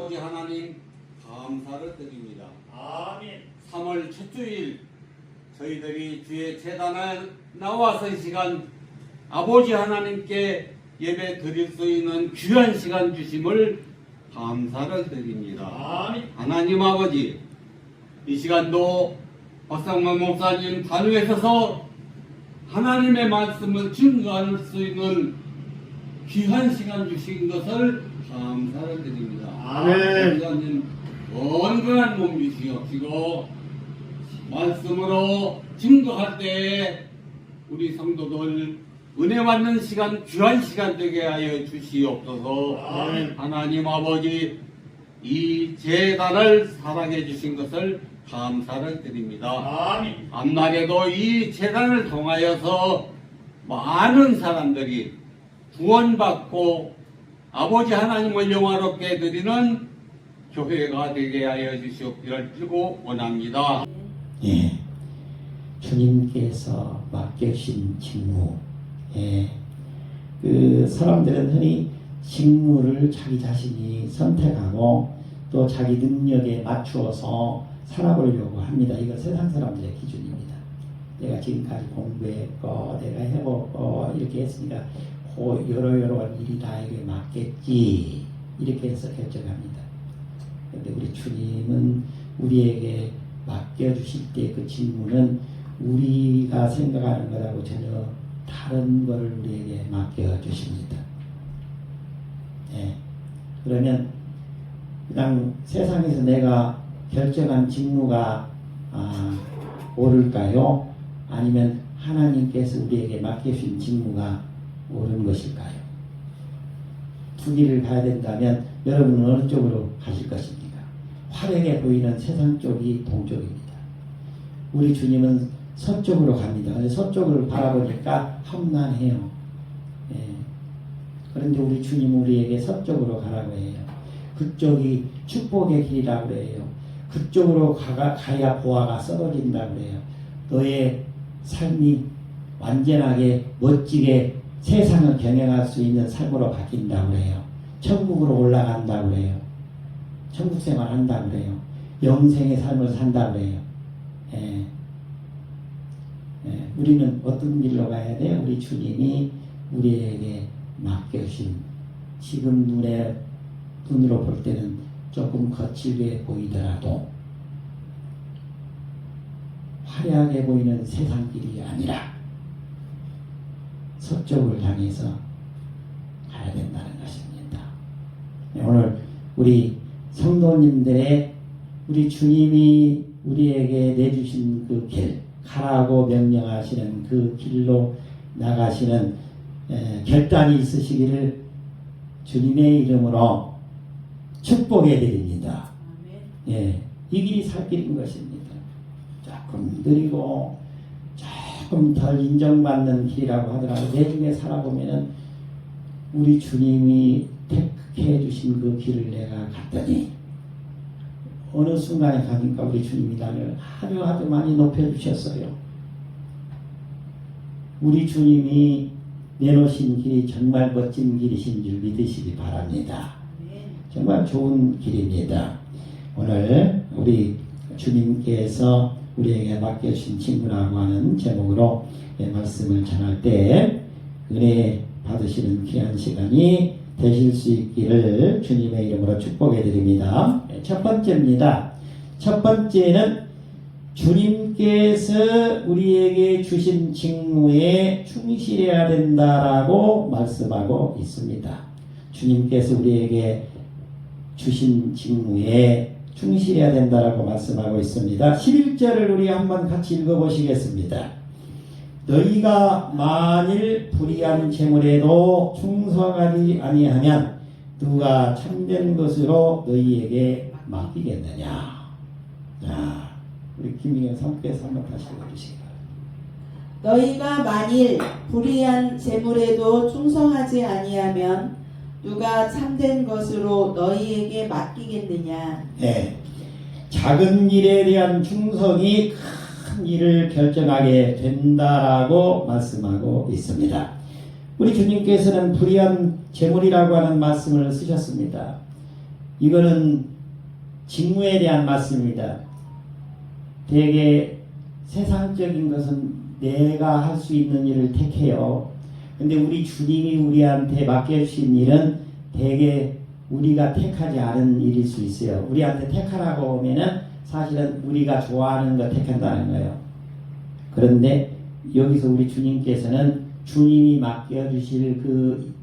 아버지 하나님 감사를 드립니다. 아멘. 3월 첫 주일 저희들이 주의 제단에 나와서 이 시간 아버지 하나님께 예배 드릴 수 있는 귀한 시간 주심을 감사를 드립니다. 아멘. 하나님 아버지, 이 시간도 박상만 목사님 단위에 서서 하나님의 말씀을 증거할 수 있는 귀한 시간 주신 것을 감사를 드립니다. 아멘. 목사님 건강한 몸 주시옵시고 말씀으로 증거할 때에 우리 성도들 은혜 받는 시간, 귀한 시간 되게 하여 주시옵소서. 아멘. 하나님 아버지, 이 재단을 사랑해 주신 것을 감사를 드립니다. 아멘. 앞날에도 이 재단을 통하여서 많은 사람들이 구원받고 아버지 하나님을 영화롭게 드리는 교회가 되게 하여 주시옵기를 빌고 원합니다. 예, 주님께서 맡겨주신 직무, 그 사람들은 흔히 직무를 자기 자신이 선택하고 또 자기 능력에 맞추어서 살아보려고 합니다. 이거 세상 사람들의 기준입니다. 내가 지금까지 공부했고 내가 해보고 이렇게 했으니까 여러 일이 나에게 맞겠지 이렇게 해서 결정합니다. 근데 우리 주님은 우리에게 맡겨주실 때 그 직무는 우리가 생각하는 것하고 전혀 다른 것을 우리에게 맡겨주십니다. 그러면 그냥 세상에서 내가 결정한 직무가 옳을까요? 아니면 하나님께서 우리에게 맡겨주신 직무가 옳은 것일까요? 두 길을 가야 된다면 여러분은 어느 쪽으로 가실 것입니까? 화려해 보이는 세상 쪽이 동쪽입니다. 우리 주님은 서쪽으로 갑니다. 서쪽으로 바라보니까 험난해요. 그런데 우리 주님은 우리에게 서쪽으로 가라고 해요. 그쪽이 축복의 길이라고 해요. 그쪽으로 가야 보화가 쏟아진다고 해요. 너의 삶이 완전하게 멋지게 세상을 경영할 수 있는 삶으로 바뀐다고 해요. 천국으로 올라간다고 해요. 천국 생활 한다고 해요. 영생의 삶을 산다고 해요. 우리는 어떤 길로 가야 돼요? 우리 주님이 우리에게 맡겨주신 지금 눈으로 볼 때는 조금 거칠게 보이더라도 화려하게 보이는 세상 길이 아니라 서쪽을 향해서 가야 된다는 것입니다. 오늘 우리 성도님들의 우리 주님이 우리에게 내주신 그 길, 가라고 명령하시는 그 길로 나가시는 결단이 있으시기를 주님의 이름으로 축복해 드립니다. 이 길이 살 길인 것입니다. 조금 느리고 조금 덜 인정받는 길이라고 하더라도 내중에 살아보면은 우리 주님이 택해 주신 그 길을 내가 갔더니 어느 순간에 가니까 우리 주님이 나를 하루 많이 높여주셨어요. 우리 주님이 내놓으신 길이 정말 멋진 길이신 줄 믿으시기 바랍니다. 정말 좋은 길입니다. 오늘 우리 주님께서 우리에게 맡겨주신 친구라고 하는 제목으로 말씀을 전할 때 은혜 받으시는 귀한 시간이 되실 수 있기를 주님의 이름으로 축복해 드립니다. 첫 번째입니다. 첫 번째는 주님께서 우리에게 주신 직무에 충실해야 된다라고 말씀하고 있습니다. 주님께서 우리에게 주신 직무에 충실해야 된다라고 말씀하고 있습니다. 11절을 우리 한번 같이 읽어보시겠습니다. 너희가 만일 불의한 재물에도 충성하지 아니하면 누가 참된 것으로 너희에게 맡기겠느냐. 자, 우리 김민경 사모께서 한번 다시 읽어주시기 바랍니다. 너희가 만일 불의한 재물에도 충성하지 아니하면 누가 참된 것으로 너희에게 맡기겠느냐. 작은 일에 대한 충성이 큰 일을 결정하게 된다라고 말씀하고 있습니다. 우리 주님께서는 불의한 재물이라고 하는 말씀을 쓰셨습니다. 이거는 직무에 대한 말씀입니다. 되게 세상적인 것은 내가 할 수 있는 일을 택해요. 근데 우리 주님이 우리한테 맡겨주신 일은 되게 우리가 택하지 않은 일일 수 있어요. 우리한테 택하라고 하면은 사실은 우리가 좋아하는 거 택한다는 거예요. 그런데 여기서 우리 주님께서는 주님이 맡겨주실 그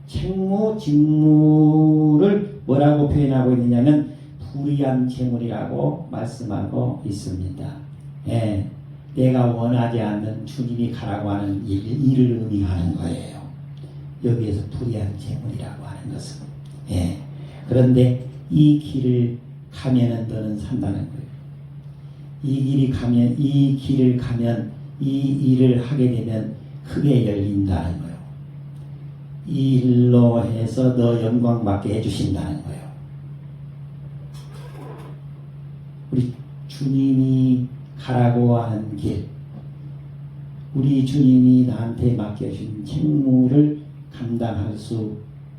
책무, 직무를 뭐라고 표현하고 있느냐면 불의한 재물이라고 말씀하고 있습니다. 예, 내가 원하지 않는 주님이 가라고 하는 일을 의미하는 거예요. 여기에서 불의한 재물이라고 하는 것은. 예, 그런데 이 길을 가면은 너는 산다는 거예요. 이 길을 가면 이 일을 하게 되면 크게 열린다는 거예요. 이 일로 해서 너 영광 받게 해주신다는 거예요. 우리 주님이 가라고 하는 길, 우리 주님이 나한테 맡겨준 책무를 감당할 수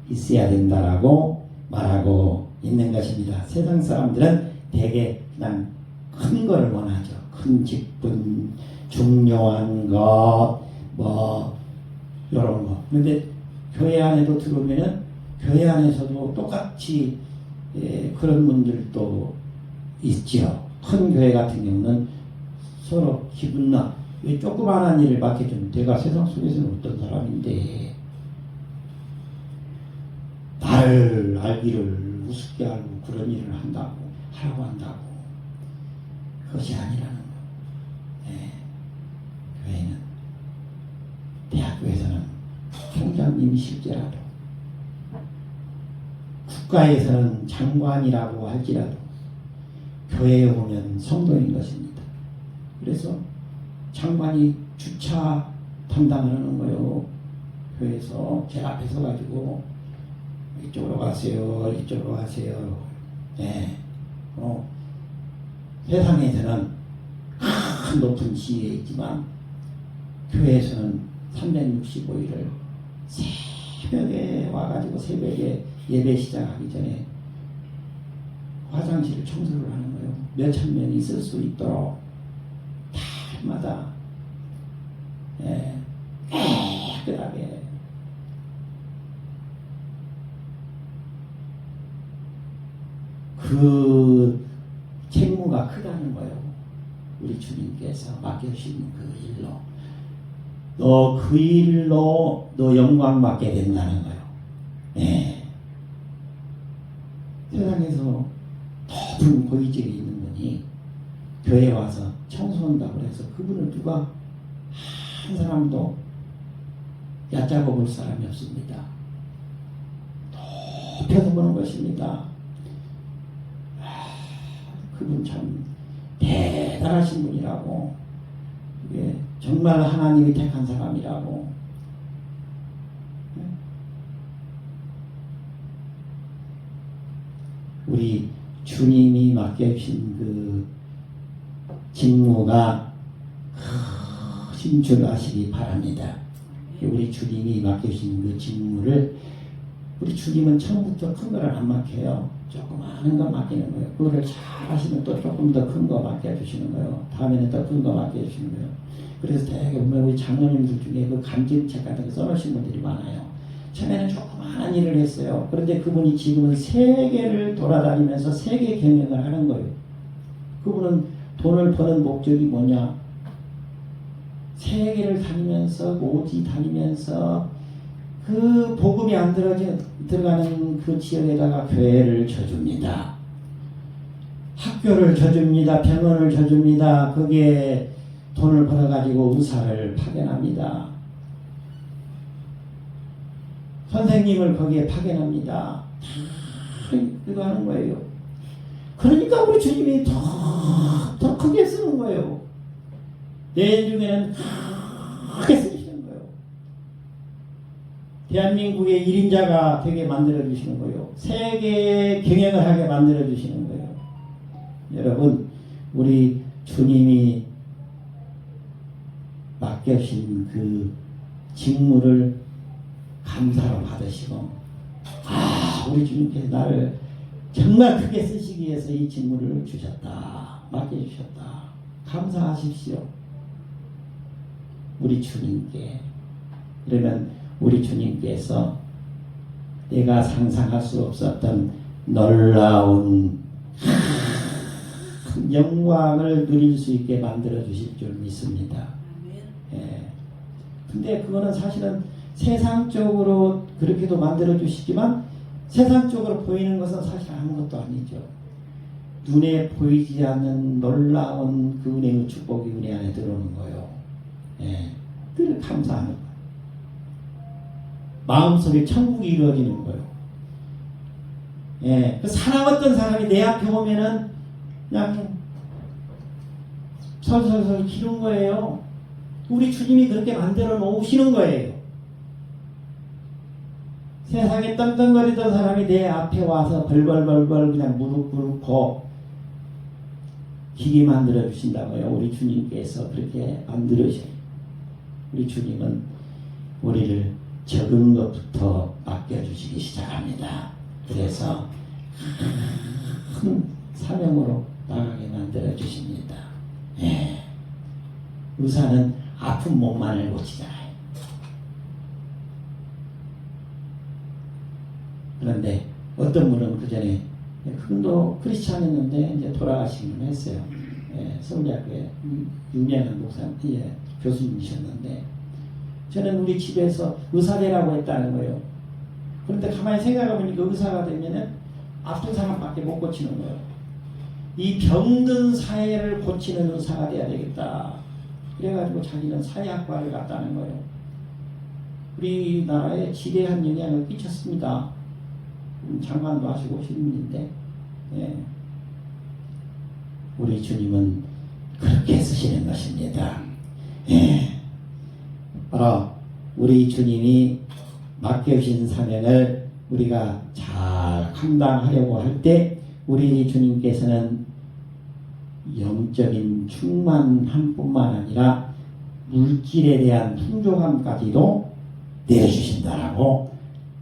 있어야 된다라고 말하고 있는 것입니다. 세상 사람들은 대개 그냥 큰 거를 원하죠. 큰 직분, 중요한 것, 뭐 이런 거. 그런데 교회 안에도 들어오면은 교회 안에서도 똑같이 그런 분들도 있지요. 큰 교회 같은 경우는 서로 기분 나. 왜 조그마한 일을 맡겨주면 내가 세상 속에서는 어떤 사람인데 나를 알기를 우습게 알고 그런 일을 하라고 한다고. 그것이 아니라는 거. 네. 교회는 대학교에서는 총장님이실지라도 국가에서는 장관이라고 할지라도 교회에 오면 성도인 것입니다. 그래서 장관이 주차 담당을 하는 거예요. 교회에서 제일 앞에 서가지고 이쪽으로 가세요, 이쪽으로 가세요. 네. 세상에서는 큰 높은 지위에 있지만 교회에서는 365일을 새벽에 와가지고 새벽에 예배 시작하기 전에 화장실을 청소를 하는 거예요. 몇천 명이 쓸 수 있도록 달마다 깨끗하게. 그 책무가 크다는 거예요. 우리 주님께서 맡겨주신 그 일로 너 그 일로 너 영광 받게 된다는 거예요. 네. 세상에서 높은 고위직에 있는 분이 교회에 와서 청소한다고 해서 그분을 누가 한 사람도 얕잡아 볼 사람이 없습니다. 높여서 보는 것입니다. 그분 참 대단하신 분이라고, 정말 하나님이 택한 사람이라고. 우리 주님이 맡겨주신 그 직무가 크신 줄 아시기 바랍니다. 우리 주님이 맡겨주신 그 직무를, 우리 주님은 처음부터 큰 거를 안 맡겨요. 조그마한 거 맡기는 거예요. 그거를 잘 하시면 또 조금 더 큰 거 맡겨주시는 거예요. 다음에는 더 큰 거 맡겨주시는 거예요. 그래서 되게 보면 우리 장로님들 중에 그 간증책 같은 거 써놓으신 분들이 많아요. 처음에는 조그마한 일을 했어요. 그런데 그분이 지금은 세계를 돌아다니면서 세계 경영을 하는 거예요. 그분은 돈을 버는 목적이 뭐냐? 세계를 다니면서, 오지 다니면서 그 복음이 안 들어가는 그 지역에다가 교회를 쳐줍니다. 학교를 쳐줍니다. 병원을 쳐줍니다. 거기에 돈을 벌어가지고 의사를 파견합니다. 선생님을 거기에 파견합니다. 다 이거 하는 거예요. 그러니까 우리 주님이 더 크게 쓰는 거예요. 내일 중에는 크게 쓰시는 거예요. 대한민국의 1인자가 되게 만들어주시는 거예요. 세계 경영을 하게 만들어주시는 거예요. 여러분, 우리 주님이 맡겨주신 그 직무를 감사로 받으시고, 우리 주님께서 나를 정말 크게 쓰시기 위해서 이 직무를 주셨다. 맡겨주셨다. 감사하십시오. 우리 주님께. 그러면 우리 주님께서 내가 상상할 수 없었던 놀라운 큰 영광을 누릴 수 있게 만들어 주실 줄 믿습니다. 예. 근데 그거는 사실은 세상적으로 그렇게도 만들어 주시지만 세상적으로 보이는 것은 사실 아무것도 아니죠. 눈에 보이지 않는 놀라운 그 은혜의 축복이 우리 안에 들어오는 거예요. 예. 늘 감사하는 거예요. 마음속에 천국이 이루어지는 거예요. 예. 사랑했던 사람이 내 앞에 오면은 그냥 설설설 기는 거예요. 우리 주님이 그렇게 만들어 놓으시는 거예요. 세상에 떵떵거리던 사람이 내 앞에 와서 벌벌벌벌 그냥 무릎 꿇고 기게 만들어 주신다고요. 우리 주님께서 그렇게 만들으셔요. 우리 주님은 우리를 적은 것부터 맡겨주시기 시작합니다. 그래서 큰 사명으로 나가게 만들어 주십니다. 예. 의사는 아픈 몸만을 고치잖아요. 그런데 어떤 분은 그 전에 그분도 크리스찬이었는데 이제 돌아가시긴 했어요. 예, 서울대학교에 유명한 목사, 예, 교수님이셨는데 저는 우리 집에서 의사 되라고 했다는 거예요. 그런데 가만히 생각해보니까 의사가 되면은 아픈 사람밖에 못 고치는 거예요. 이 병든 사회를 고치는 의사가 돼야 되겠다. 그래가지고 자기는 사회학과를 갔다는 거예요. 우리나라에 지대한 영향을 끼쳤습니다. 장관도 하시고 신분인데, 예. 우리 주님은 그렇게 쓰시는 것입니다. 예. 바로 우리 주님이 맡겨주신 사명을 우리가 잘 감당하려고 할 때 우리 주님께서는 영적인 충만함 뿐만 아니라 물질에 대한 풍족함까지도 내려주신다라고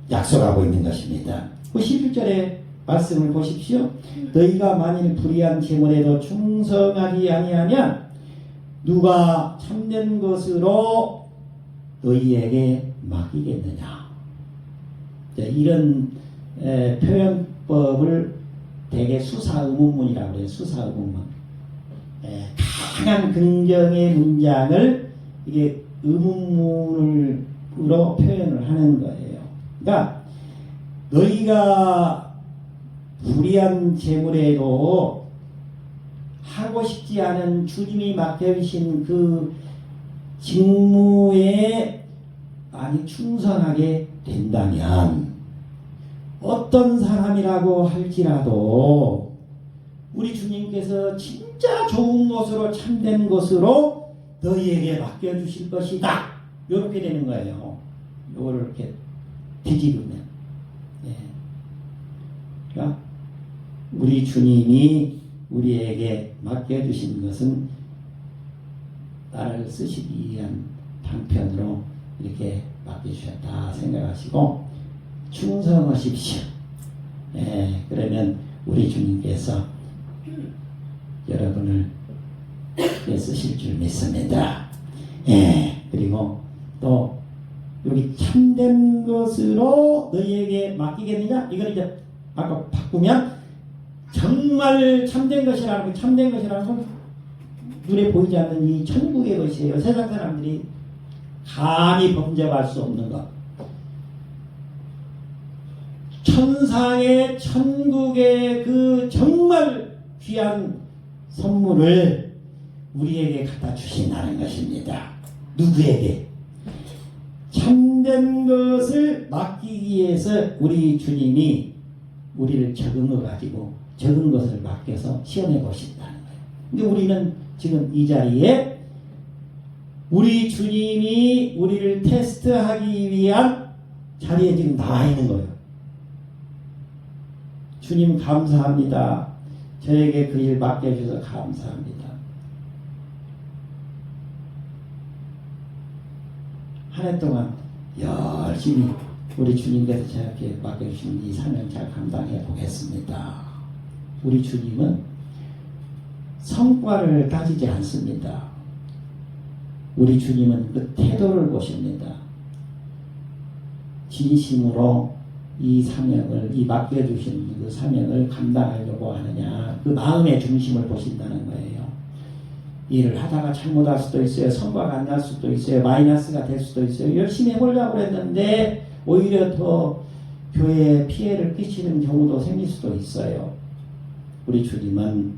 약속하고 있는 것입니다. 11절의 말씀을 보십시오. 너희가 만일 불의한 재물에도 충성하지 아니하면 누가 참된 것으로 너희에게 맡기겠느냐. 이런 표현법을 대개 수사의문문이라고 해요. 수사의문문. 강한 긍정의 문장을 이게 의문문으로 표현을 하는 거예요. 그러니까 너희가 불의한 재물에도 하고 싶지 않은 주님이 맡겨주신 그 직무에 많이 충성하게 된다면 어떤 사람이라고 할지라도 우리 주님께서 진짜 좋은 것으로 참된 것으로 너희에게 맡겨주실 것이다. 이렇게 되는 거예요. 이거를 이렇게 뒤집으면. 예. 그러니까 우리 주님이 우리에게 맡겨주신 것은 나를 쓰시기 위한 방편으로 이렇게 맡겨주셨다 생각하시고 충성하십시오. 예, 그러면 우리 주님께서 여러분을 쓰실 줄 믿습니다. 예, 그리고 또 여기 참된 것으로 너희에게 맡기겠느냐? 이걸 이제 아까 바꾸면 정말 참된 것이라는 거, 참된 것이라는 건 눈에 보이지 않는 이 천국의 것이에요. 세상 사람들이 감히 범접할 수 없는 것. 천상의 천국의 그 정말 귀한 선물을 우리에게 갖다 주신다는 것입니다. 누구에게? 참된 것을 맡기기 위해서 우리 주님이 우리를 적응을 가지고 적은 것을 맡겨서 시험해 보신다는 거예요. 근데 우리는 지금 이 자리에 우리 주님이 우리를 테스트하기 위한 자리에 지금 나와 있는 거예요. 주님 감사합니다. 저에게 그 일 맡겨주셔서 감사합니다. 한 해 동안 열심히 우리 주님께서 저렇게 맡겨주신 이 사명 잘 감당해 보겠습니다. 우리 주님은 성과를 따지지 않습니다. 우리 주님은 그 태도를 보십니다. 진심으로 이 사명을, 이 맡겨주신 그 사명을 감당하려고 하느냐, 그 마음의 중심을 보신다는 거예요. 일을 하다가 잘못할 수도 있어요. 성과가 안 날 수도 있어요. 마이너스가 될 수도 있어요. 열심히 해보려고 했는데 오히려 더 교회에 피해를 끼치는 경우도 생길 수도 있어요. 우리 주님은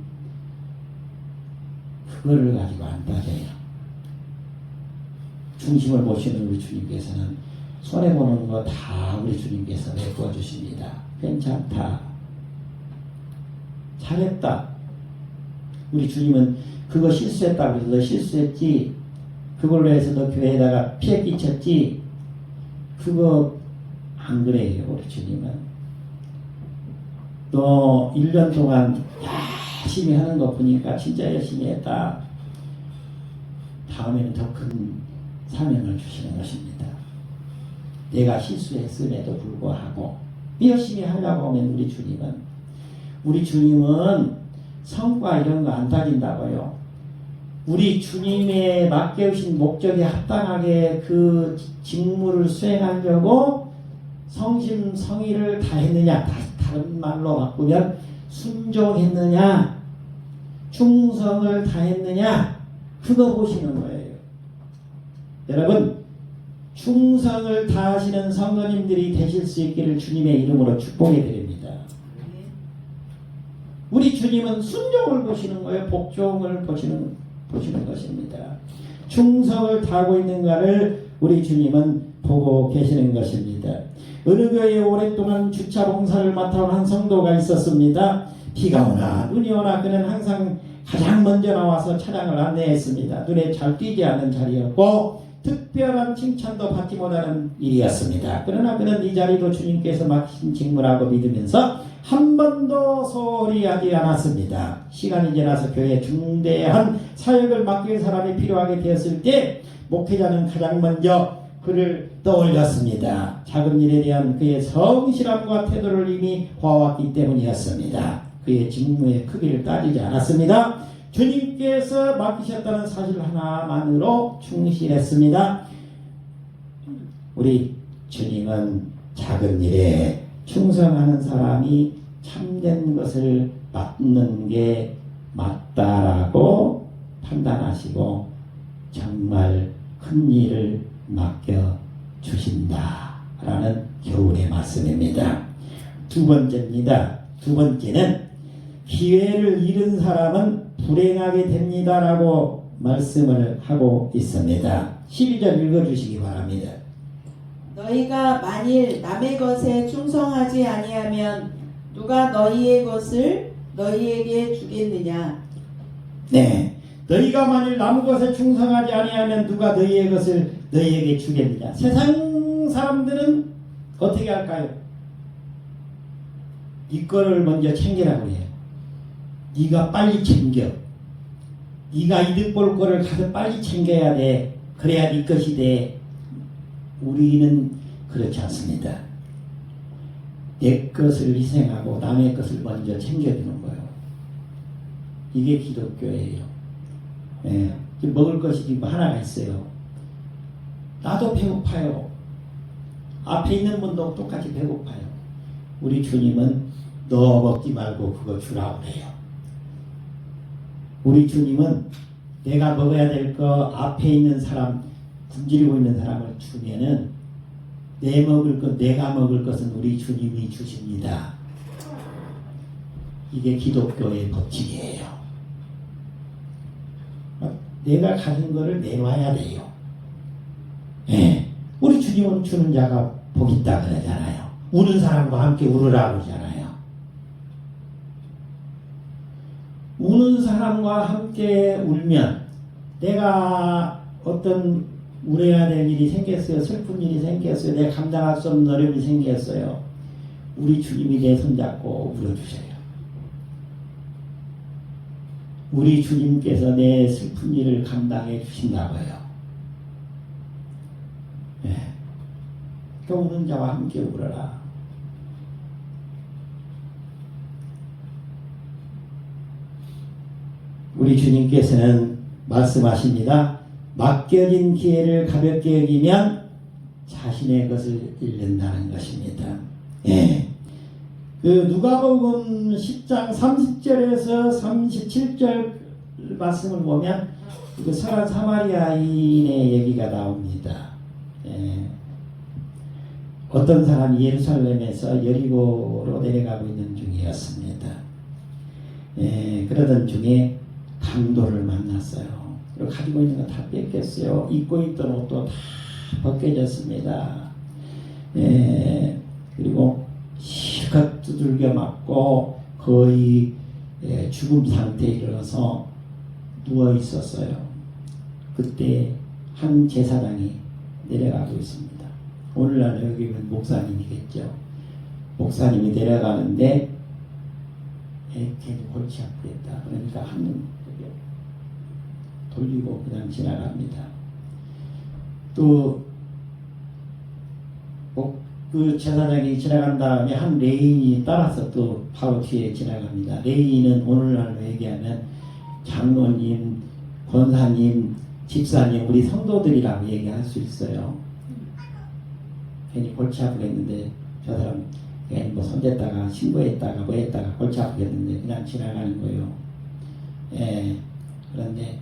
그거를 가지고 안 따져요. 중심을 보시는 우리 주님께서는 손해보는 거 다 우리 주님께서 메꿔 주십니다. 괜찮다. 잘했다. 우리 주님은 그거 실수했다고 해서 너 실수했지. 그걸로 해서 너 교회에다가 피해 끼쳤지. 그거 안 그래요. 우리 주님은. 너 1년 동안 열심히 하는 거 보니까 진짜 열심히 했다. 다음에는 더 큰 사명을 주시는 것입니다. 내가 실수했음에도 불구하고 열심히 하려고 하면 우리 주님은 성과 이런 거 안 따진다고요. 우리 주님의 맡겨주신 목적에 합당하게 그 직무를 수행하려고 성심성의를 다했느냐, 다른 말로 바꾸면 순종했느냐, 충성을 다했느냐, 그거 보시는 거예요. 여러분, 충성을 다하시는 성도님들이 되실 수 있기를 주님의 이름으로 축복해 드립니다. 우리 주님은 순종을 보시는 거예요. 복종을 보시는 것입니다. 충성을 다하고 있는가를 우리 주님은 보고 계시는 것입니다. 어느 교회에 오랫동안 주차 봉사를 맡아온 한 성도가 있었습니다. 비가 오나 눈이 오나 그는 항상 가장 먼저 나와서 차량을 안내했습니다. 눈에 잘 띄지 않는 자리였고 특별한 칭찬도 받지 못하는 일이었습니다. 그러나 그는 이 자리도 주님께서 맡기신 직무라고 믿으면서 한 번도 소홀히 하지 않았습니다. 시간이 지나서 교회에 중대한 사역을 맡길 사람이 필요하게 되었을 때 목회자는 가장 먼저 그를 떠올렸습니다. 작은 일에 대한 그의 성실함과 태도를 이미 봐왔기 때문이었습니다. 그의 직무의 크기를 따지지 않았습니다. 주님께서 맡기셨다는 사실 하나만으로 충실했습니다. 우리 주님은 작은 일에 충성하는 사람이 참된 것을 맡는 게 맞다라고 판단하시고 정말 큰 일을 맡겨주신다라는 교훈의 말씀입니다. 두 번째입니다. 두 번째는 기회를 잃은 사람은 불행하게 됩니다라고 말씀을 하고 있습니다. 12절 읽어주시기 바랍니다. 너희가 만일 남의 것에 충성하지 아니하면 누가 너희의 것을 너희에게 주겠느냐? 네, 너희가 만일 남의 것에 충성하지 아니하면 누가 너희의 것을 너희에게 주겠느냐? 세상 사람들은 어떻게 할까요? 네 거를 먼저 챙기라고 해요. 네가 빨리 챙겨. 네가 이득 볼 거를 가서 빨리 챙겨야 돼. 그래야 네 것이 돼. 우리는 그렇지 않습니다. 내 것을 희생하고 남의 것을 먼저 챙겨주는 거예요. 이게 기독교예요. 예. 먹을 것이 지금 하나가 있어요. 나도 배고파요. 앞에 있는 분도 똑같이 배고파요. 우리 주님은 너 먹지 말고 그거 주라고 해요. 우리 주님은 내가 먹어야 될 거 앞에 있는 사람, 굶주리고 있는 사람을 주면은 내 먹을 것, 내가 먹을 것은 우리 주님이 주십니다. 이게 기독교의 법칙이에요. 내가 가진 거를 내놔야 돼요. 예. 우리 주님은 주는 자가 복 있다 그러잖아요. 우는 사람과 함께 울으라고 그러잖아요. 우는 사람과 함께 울면 내가 어떤 울어야 될 일이 생겼어요. 슬픈 일이 생겼어요. 내가 감당할 수 없는 어려움이 생겼어요. 우리 주님이 내 손잡고 울어주세요. 우리 주님께서 내 슬픈 일을 감당해 주신다고요. 네. 또 우는 자와 함께 울어라. 우리 주님께서는 말씀하십니다. 맡겨진 기회를 가볍게 여기면 자신의 것을 잃는다는 것입니다. 예. 그 누가복음 10장 30절에서 37절 말씀을 보면 그 선한 사마리아인의 얘기가 나옵니다. 예. 어떤 사람이 예루살렘에서 여리고로 내려가고 있는 중이었습니다. 예. 그러던 중에 강도를 만났어요. 그리고 가지고 있는 거 다 뺏겼어요. 입고 있던 옷도 다 벗겨졌습니다. 예. 그리고 실컷 두들겨 맞고 거의 죽음 상태에 이르러서 누워 있었어요. 그때 한 제사장이 내려가고 있습니다. 오늘날 여기는 목사님이겠죠. 목사님이 내려가는데 걔는 골치 아프겠다. 그러니까 한눈 돌리고 그냥 지나갑니다. 또 그 제사장이 지나간 다음에 한 레인이 따라서 또 바로 뒤에 지나갑니다. 레인은 오늘날로 얘기하면 장로님, 권사님, 집사님, 우리 성도들이라고 얘기할 수 있어요. 괜히 골치 아프겠는데 저 사람 괜히 뭐 손댔다가 신고했다가 뭐 했다가 골치 아프겠는데 그냥 지나가는 거예요. 예. 그런데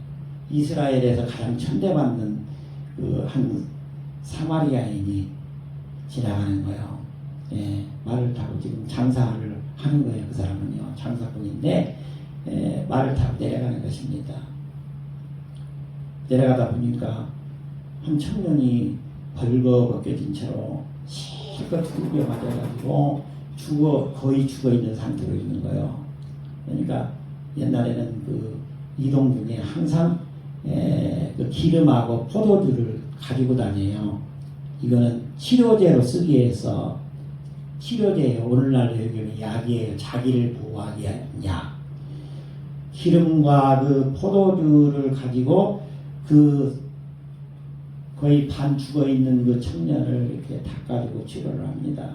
이스라엘에서 가장 천대받는 그 한 사마리아인이 지나가는 거예요. 예, 말을 타고 지금 장사를 하는 거예요. 그 사람은요, 장사꾼인데 말을 타고 내려가는 것입니다. 내려가다 보니까 한 청년이 벌거벗겨진 채로 실컷 두들겨 맞아가지고 거의 죽어 있는 상태로 있는 거예요. 그러니까 옛날에는 그 이동 중에 항상 그 기름하고 포도주를 가지고 다녀요. 이거는 치료제로 쓰기 위해서 치료제예요. 오늘날 여기는 약이에요. 자기를 보호하기 위한 약. 기름과 그 포도주를 가지고 그 거의 반 죽어 있는 그 청년을 이렇게 닦아주고 치료를 합니다.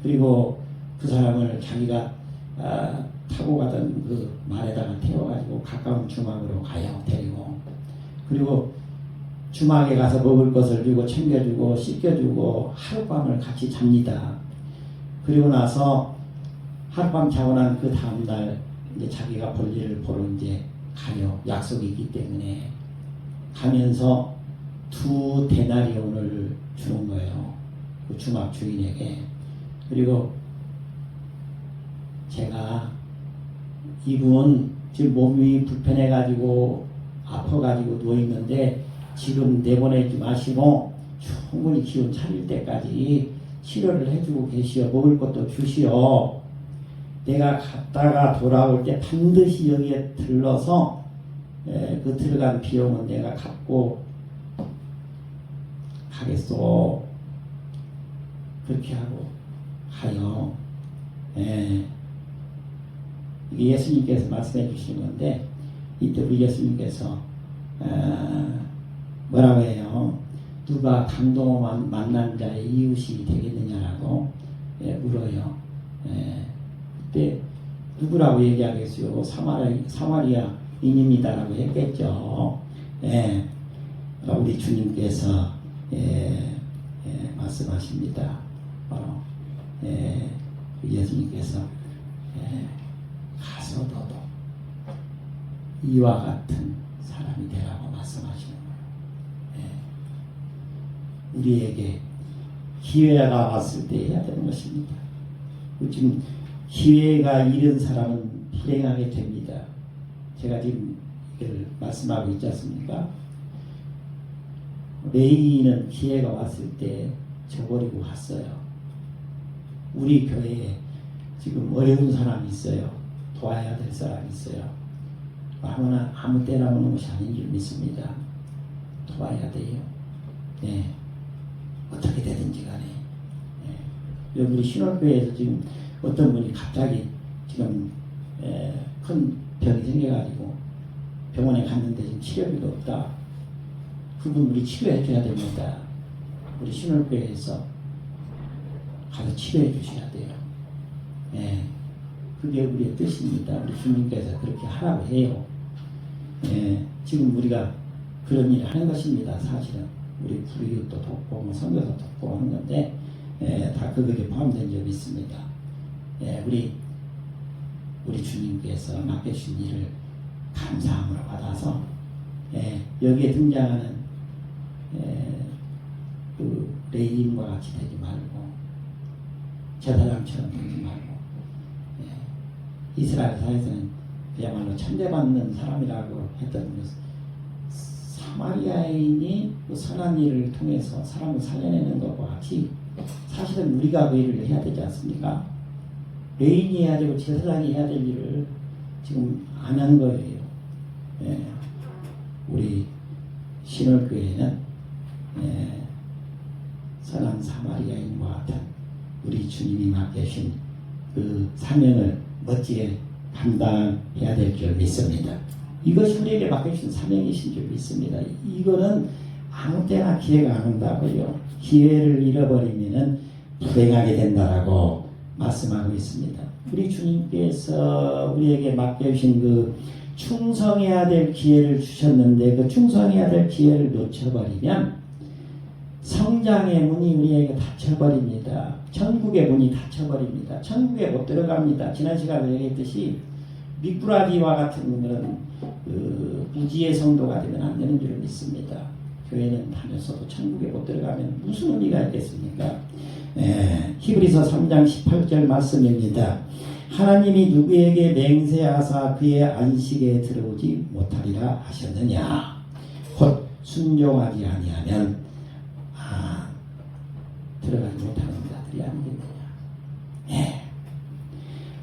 그리고 그 사람을 자기가 타고 가던 그 말에다가 태워가지고 가까운 주막으로 가요. 데리고. 그리고 주막에 가서 먹을 것을 주고 챙겨주고 씻겨주고 하룻밤을 같이 잡니다. 그리고 나서 하룻밤 자고 난 그 다음날 이제 자기가 볼 일을 보러 이제 가요. 약속이 있기 때문에. 가면서 2 데나리온을 주는 거예요. 그 주막 주인에게. 그리고 제가 이분 지금 몸이 불편해가지고 아파가지고 누워있는데 지금 내보내지 마시고 충분히 기운 차릴 때까지 치료를 해주고 계시오. 먹을 것도 주시오. 내가 갔다가 돌아올 때 반드시 여기에 들러서 그 들어간 비용은 내가 갚고 가겠소. 그렇게 하고 가요. 이게 예수님께서 말씀해 주시는 건데 이때 우리 예수님께서 뭐라고 해요? 누가 강도 만난 자의 이웃이 되겠느냐라고 물어요. 그때 누구라고 얘기하겠어요? 사마리아인입니다라고 했겠죠. 우리 주님께서 말씀하십니다. 바로 예수님께서 가서 너도 이와 같은 사람이 되라고 말씀하시는 거예요. 우리에게 기회가 왔을 때 해야 되는 것입니다. 지금 기회가 잃은 사람은 불행하게 됩니다. 제가 지금 이걸 말씀하고 있지 않습니까? 레이는 기회가 왔을 때 저버리고 갔어요. 우리 교회에 지금 어려운 사람이 있어요. 도와야 될 사람이 있어요. 아무 때나 오는 것이 아닌 줄 믿습니다. 도와야 돼요. 네. 어떻게 되든지 간에. 네. 여기 우리 신월교회에서 지금 어떤 분이 갑자기 지금 큰 병이 생겨가지고 병원에 갔는데 지금 치료비가 없다. 그분 우리 치료해 줘야 됩니다. 우리 신월교회에서 가서 치료해 주셔야 돼요. 예, 그게 우리의 뜻입니다. 우리 주님께서 그렇게 하라고 해요. 예, 지금 우리가 그런 일을 하는 것입니다. 사실은 우리 불이웃도 돕고 뭐 선교도 돕고 하는 건데 다 그것에 포함된 점이 있습니다. 예, 우리 주님께서 맡겨주신 일을 감사함으로 받아서 여기에 등장하는 그 레인과 같이 되지 말고 제사장처럼 되지 말고 이스라엘 사회에서는 그야말로 천대받는 사람이라고 했던 것은 사마리아인이 그 선한 일을 통해서 사람을 살려내는 것과 같이 사실은 우리가 그 일을 해야 되지 않습니까? 레인이 해야 되고 제사장이 해야 될 일을 지금 안 한 거예요. 우리 신월교회는 선한 사마리아인과 같은 우리 주님이 맡겨주신 그 사명을 멋지게 감당해야 될 줄 믿습니다. 이것이 우리에게 맡겨주신 사명이신 줄 믿습니다. 이거는 아무 때나 기회가 안 온다고요. 기회를 잃어버리면은 불행하게 된다라고 말씀하고 있습니다. 우리 주님께서 우리에게 맡겨주신 그 충성해야 될 기회를 주셨는데 그 충성해야 될 기회를 놓쳐버리면 성장의 문이 우리에게 닫혀버립니다. 천국의 문이 닫혀버립니다. 천국에 못 들어갑니다. 지난 시간에 얘기했듯이 미꾸라지와 같은 그런 무지의 성도가 되면 안 되는 줄 믿습니다. 교회는 다녔어도 천국에 못 들어가면 무슨 의미가 있겠습니까? 히브리서 3장 18절 말씀입니다. 하나님이 누구에게 맹세하사 그의 안식에 들어오지 못하리라 하셨느냐. 곧 순종하지 아니하면 들어가지 못하는 자들이 아니겠느냐.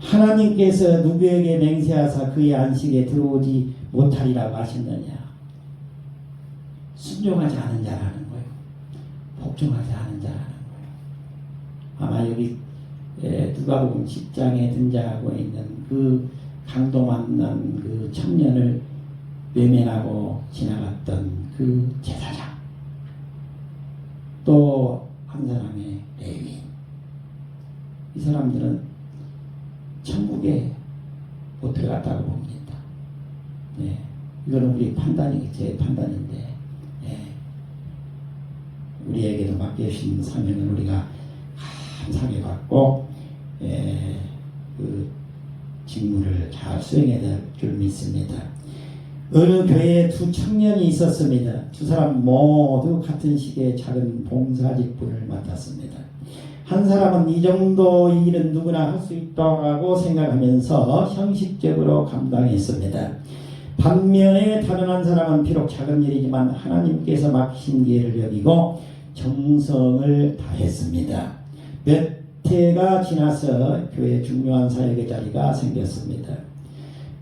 하나님께서 누구에게 맹세하사 그의 안식에 들어오지 못하리라고 하셨느냐. 순종하지 않은 자라는 거예요. 복종하지 않은 자라는 거예요. 아마 여기 누가복음 10장에 등장하고 있는 그 강도 만난 그 청년을 외면하고 지나갔던 그 제사장, 또 한 사람의 레위인, 이 사람들은 천국에 못 들어갔다고 봅니다. 이거는 우리 판단이 제 판단인데 우리에게도 맡겨주신 사명을 우리가 감사하게 받고 그 직무를 잘 수행해야 될 줄 믿습니다. 어느 교회에 두 청년이 있었습니다. 두 사람 모두 같은 시기에 작은 봉사 직분을 맡았습니다. 한 사람은 이 정도 일은 누구나 할 수 있다고 생각하면서 형식적으로 감당했습니다. 반면에 다른 한 사람은 비록 작은 일이지만 하나님께서 맡기신 기회를 여기고 정성을 다했습니다. 몇 해가 지나서 교회 중요한 사역의 자리가 생겼습니다.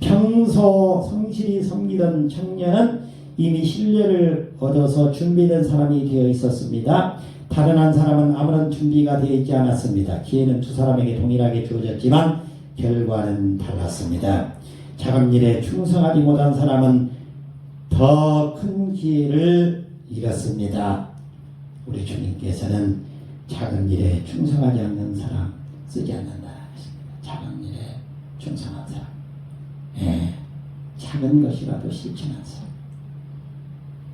평소 성실히 섬기던 청년은 이미 신뢰를 얻어서 준비된 사람이 되어 있었습니다. 다른 한 사람은 아무런 준비가 되어 있지 않았습니다. 기회는 두 사람에게 동일하게 주어졌지만 결과는 달랐습니다. 작은 일에 충성하지 못한 사람은 더 큰 기회를 잃었습니다. 우리 주님께서는 작은 일에 충성하지 않는 사람 쓰지 않는다 하십니다. 작은 일에 충성한 사람, 작은 것이라도 실천한 사람.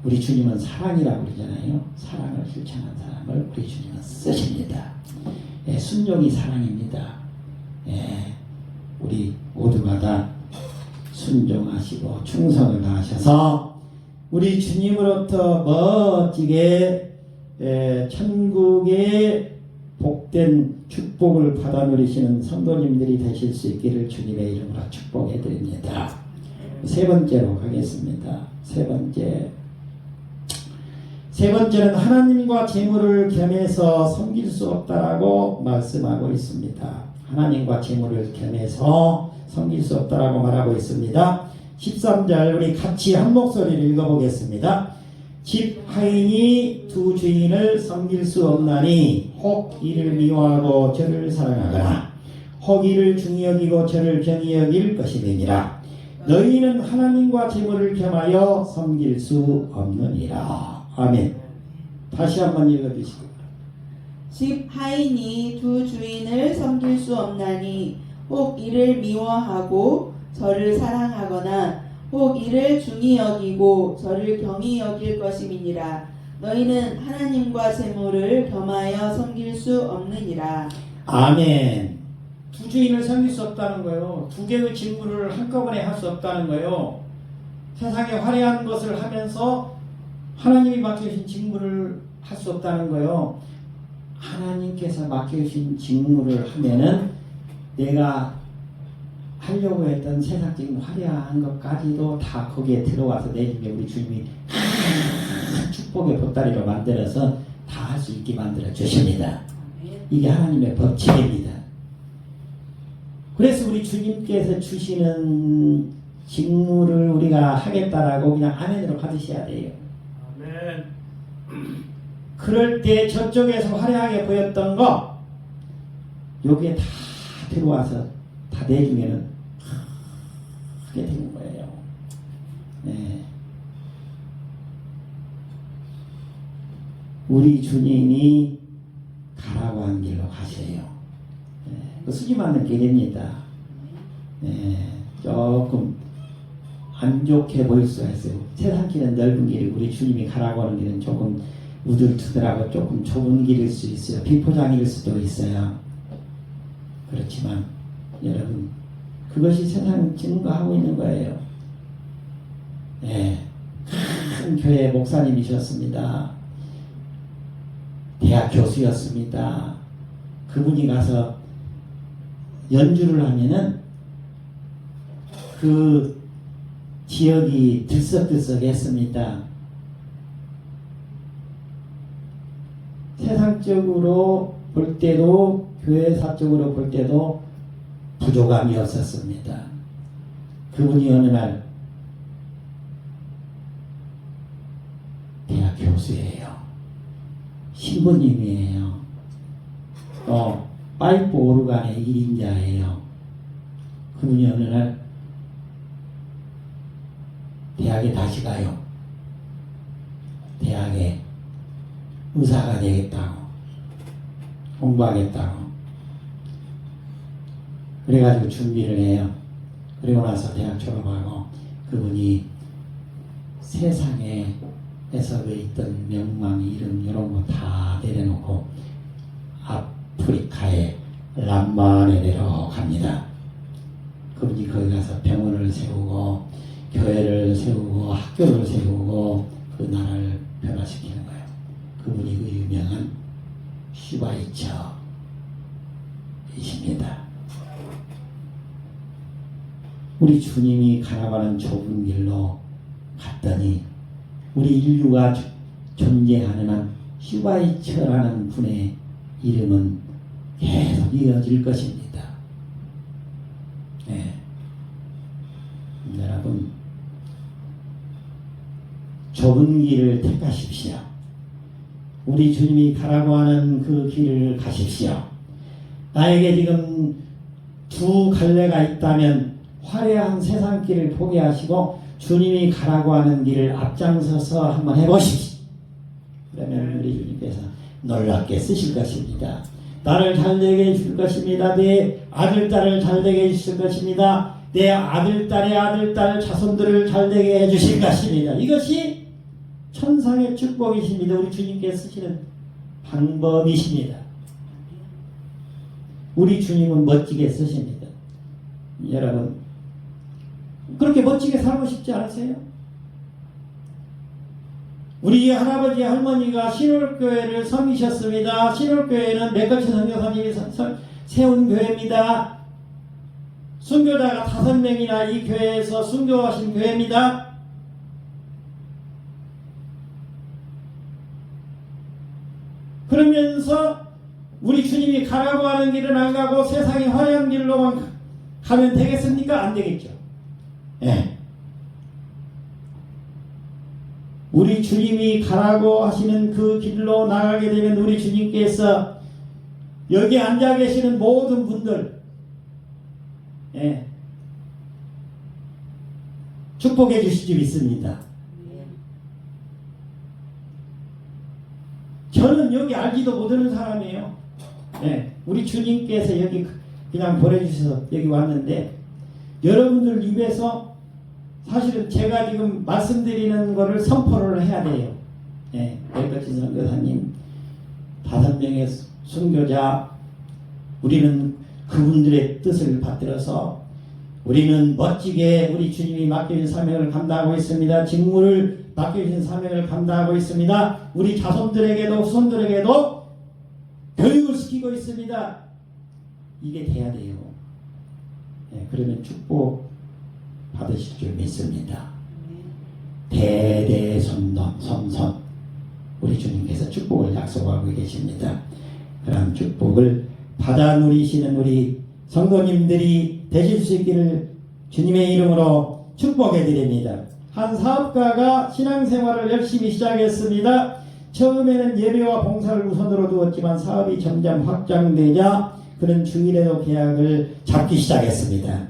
우리 주님은 사랑이라고 그러잖아요. 사랑을 실천한 사람을 우리 주님은 쓰십니다. 순종이 사랑입니다. 우리 모두가 다 순종하시고 충성을 다하셔서 우리 주님으로부터 멋지게 천국의 복된 축복을 받아 누리시는 성도님들이 되실 수 있기를 주님의 이름으로 축복해 드립니다. 세 번째로 가겠습니다. 세 번째는 하나님과 재물을 겸해서 섬길 수 없다라고 말씀하고 있습니다. 하나님과 재물을 겸해서 섬길 수 없다라고 말하고 있습니다. 13절 우리 같이 한 목소리를 읽어보겠습니다. 집 하인이 두 주인을 섬길 수 없나니 혹 이를 미워하고 저를 사랑하거나 혹 이를 중히 여기고 저를 경히 여길 것이니라. 너희는 하나님과 재물을 겸하여 섬길 수 없느니라. 아멘. 다시 한번 읽어주시고. 집 하인이 두 주인을 섬길 수 없나니 혹 이를 미워하고 저를 사랑하거나 혹 이를 중히 여기고 저를 경히 여길 것임이니라. 너희는 하나님과 재물을 겸하여 섬길 수 없느니라. 아멘. 두 주인을 섬길 수 없다는 거예요. 두 개의 직무를 한꺼번에 할 수 없다는 거예요. 세상에 화려한 것을 하면서 하나님이 맡겨주신 직무를 할 수 없다는 거예요. 하나님께서 맡겨주신 직무를 하면은 내가 하려고 했던 세상적인 화려한 것까지도 다 거기에 들어와서 내주면 우리 주님이 큰 축복의 보따리로 만들어서 다 할 수 있게 만들어 주십니다. 이게 하나님의 법칙입니다. 그래서 우리 주님께서 주시는 직무를 우리가 하겠다라고 그냥 아멘으로 받으셔야 돼요. 아멘. 그럴 때 저쪽에서 화려하게 보였던 거 여기에 다 들어와서 다 내주면은 크게 되는 거예요. 네. 우리 주님이 가라고 한 길로 가세요. 네. 그 수지 맞는 길입니다. 네. 조금 안 좋게 보일 수가 있어요. 세상 길은 넓은 길이고 우리 주님이 가라고 하는 길은 조금 우둘투둘하고 조금 좁은 길일 수 있어요. 비포장일 수도 있어요. 그렇지만 여러분 그것이 세상 증거하고 있는 거예요. 네. 큰 교회 목사님이셨습니다. 대학 교수였습니다. 그분이 가서 연주를 하면은 그 지역이 들썩들썩했습니다. 세상적으로 볼 때도 교회사적으로 볼 때도 부족함이 없었습니다. 그분이 어느 날 대학 교수예요. 신부님이에요. 또 파이프 오르간의 1인자예요. 그분이 어느 날 대학에 다시 가요. 대학에 의사가 되겠다고 공부하겠다고 그래가지고 준비를 해요. 그리고 나서 대학 졸업하고 그분이 세상에 에서 그 있던 명망, 이름 이런 거 다 내려놓고 아프리카의 람만에 내려갑니다. 그분이 거기 가서 병원을 세우고 교회를 세우고 학교를 세우고 그 나라를 변화시키는 거예요. 그분이 그 유명한 슈바이처이십니다. 우리 주님이 가라고 하는 좁은 길로 갔더니 우리 인류가 존재하는 한 슈바이처라는 분의 이름은 계속 이어질 것입니다. 네. 여러분 좁은 길을 택하십시오. 우리 주님이 가라고 하는 그 길을 가십시오. 나에게 지금 두 갈래가 있다면 화려한 세상 길을 포기하시고 주님이 가라고 하는 길을 앞장서서 한번 해보십시오. 그러면 우리 주님께서 놀랍게 쓰실 것입니다. 나를 잘되게 해줄 것입니다. 내 아들, 딸을 잘되게 해주실 것입니다. 내 아들, 딸의 아들, 딸 자손들을 잘되게 해주실 것입니다. 이것이 천상의 축복이십니다. 우리 주님께 쓰시는 방법이십니다. 우리 주님은 멋지게 쓰십니다. 여러분 그렇게 멋지게 살고 싶지 않으세요? 우리 할아버지 할머니가 신월교회를 섬기셨습니다. 신월교회는 맥거치 선교사님이 세운 교회입니다. 순교자가 5명이나 이 교회에서 순교하신 교회입니다. 그러면서 우리 주님이 가라고 하는 길은 안 가고 세상의 화려한 길로만 가면 되겠습니까? 안 되겠죠. 네. 우리 주님이 가라고 하시는 그 길로 나가게 되면 우리 주님께서 여기 앉아 계시는 모든 분들 축복해 주실 줄 믿습니다. 저는 여기 알지도 못하는 사람이에요. 네, 우리 주님께서 여기 그냥 보내주셔서 여기 왔는데 여러분들 입에서 사실은 제가 지금 말씀드리는 거를 선포를 해야 돼요. 네, 백거진 선교사님 5명의 순교자, 우리는 그분들의 뜻을 받들어서 우리는 멋지게 우리 주님이 맡겨진 사명을 감당하고 있습니다. 직무를 맡겨진 사명을 감당하고 있습니다. 우리 자손들에게도 후손들에게도 교육을 시키고 있습니다. 이게 돼야 돼요. 네, 그러면 축복 받으실 줄 믿습니다. 대대손손 우리 주님께서 축복을 약속하고 계십니다. 그런 축복을 받아 누리시는 우리 성도님들이 되실 수 있기를 주님의 이름으로 축복해 드립니다. 한 사업가가 신앙생활을 열심히 시작했습니다. 처음에는 예배와 봉사를 우선으로 두었지만 사업이 점점 확장되자 그는 주일에도 계약을 잡기 시작했습니다.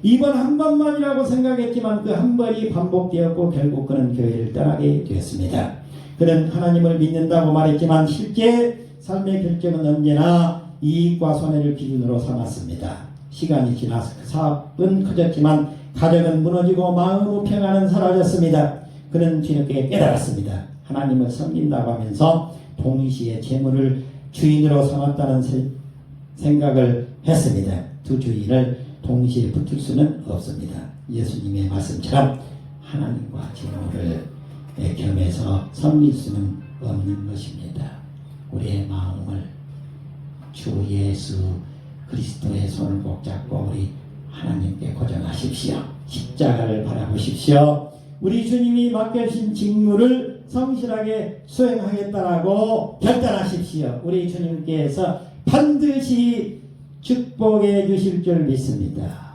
이번 한 번만이라고 생각했지만 그 한 번이 반복되었고 결국 그는 교회를 떠나게 되었습니다. 그는 하나님을 믿는다고 말했지만 실제 삶의 결정은 언제나 이익과 손해를 기준으로 삼았습니다. 시간이 지나서 사업은 커졌지만 가정은 무너지고 마음의 평안은 사라졌습니다. 그는 뒤늦게 깨달았습니다. 하나님을 섬긴다고 하면서 동시에 재물을 주인으로 삼았다는 생각을 했습니다. 두 주인을 동시에 붙을 수는 없습니다. 예수님의 말씀처럼 하나님과 재물을 겸해서 섬길 수는 없는 것입니다. 우리의 마음을 주 예수 그리스도의 손을 꼭 잡고 우리 하나님께 고정하십시오. 십자가를 바라보십시오. 우리 주님이 맡겨주신 직무를 성실하게 수행하겠다라고 결단하십시오. 우리 주님께서 반드시 축복해 주실 줄 믿습니다.